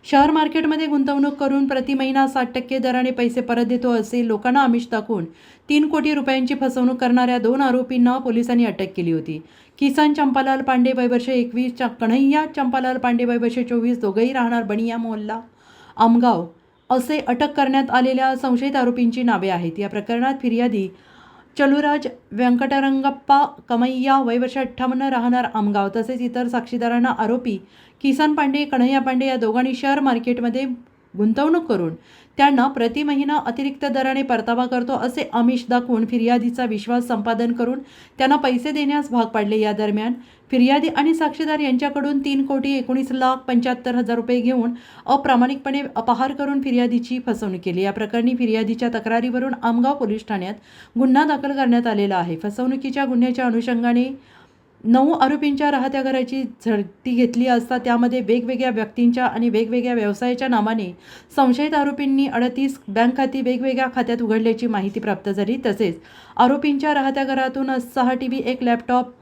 Share मार्केटमध्ये गुंतवणूक करून प्रति महिना 60% दराने पैसे परत देतो असे लोकांना आमिष दाखवून 3 कोटी रुपयांची फसवणूक करणाऱ्या 2 आरोपींना पोलिसांनी अटक केली होती। किसान चंपालाल पांडे वय वर्ष 21, कन्हैया चंपालाल पांडे वय वर्ष 24, दोघेही राहणार बनिया मोहल्ला आमगाव असे अटक करण्यात आलेल्या संशयित आरोपींची नावे आहेत। या प्रकरणात फिर्यादी चलुराज व्यंकटरंगप्पा कमैया वय वर्ष 58 राहणार आमगाव तसेच इतर साक्षीदारांना आरोपी किसान पांडे, कन्हैया पांडे या दोघांनी शेअर मार्केटमध्ये गुंतवणूक करून त्यांना प्रति महिना अतिरिक्त दराने परतावा करतो असे आमिष दाखवून फिर्यादीचा विश्वास संपादन करून त्यांना पैसे देण्यास भाग पाडले। या दरम्यान फिर्यादी आणि साक्षीदार यांच्याकडून 3,19,75,000 रुपये घेऊन अप्रामाणिकपणे अपहार करून फिर्यादीची फसवणूक केली। या प्रकरणी फिर्यादीच्या तक्रारीवरून आमगाव पोलीस ठाण्यात गुन्हा दाखल करण्यात आलेला आहे। फसवणुकीच्या गुन्ह्याच्या अनुषंगाने 9 आरोपींच्या राहत्या घराची झडती घेतली असता त्यामध्ये वेगवेगळ्या व्यक्तींच्या आणि वेगवेगळ्या व्यवसायाच्या नावाने संशयित आरोपींनी 38 बँक खाती वेगवेगळ्या खात्यात उघडल्याची माहिती प्राप्त झाली। तसेच आरोपींच्या राहत्या घरातून 6 टीव्ही, 1 लॅपटॉप,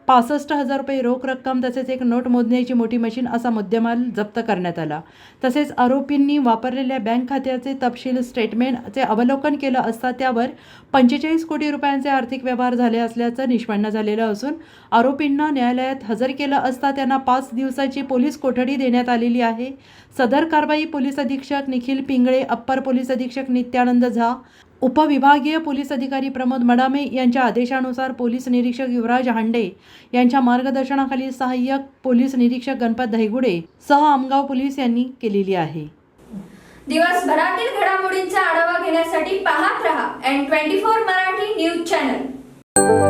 65,000 रुपये रोख रक्कम तसेच एक नोट मोजण्याची मोठी मशीन असा मुद्देमाल जप्त करण्यात आला। तसेच आरोपींनी वापरलेल्या बँक खात्याचे तपशील स्टेटमेंटचे अवलोकन केलं असता त्यावर 45 कोटी रुपयांचे आर्थिक व्यवहार झाले असल्याचं निष्पन्न झालेलं असून आरोपींना न्यायालयात हजर केलं असता त्यांना 5 दिवसाची पोलीस कोठडी देण्यात आलेली आहे। सदर कारवाई पोलीस अधीक्षक निखिल पिंगळे, अप्पर पोलीस अधीक्षक नित्यानंद झा, उपविभागीय पोलीस अधिकारी प्रमोद मडामे यांच्या आदेशानुसार पोलीस निरीक्षक युवराज हांडे यांच्या मार्गदर्शनाखाली सहाय्यक पोलीस निरीक्षक गणपत दहिगुडे सह आमगाव पोलीस यांनी केलेली आहे। दिवसभरातील घडामोडींचा आढावा घेण्यासाठी पाहत रहा N24 मराठी न्यूज चॅनल।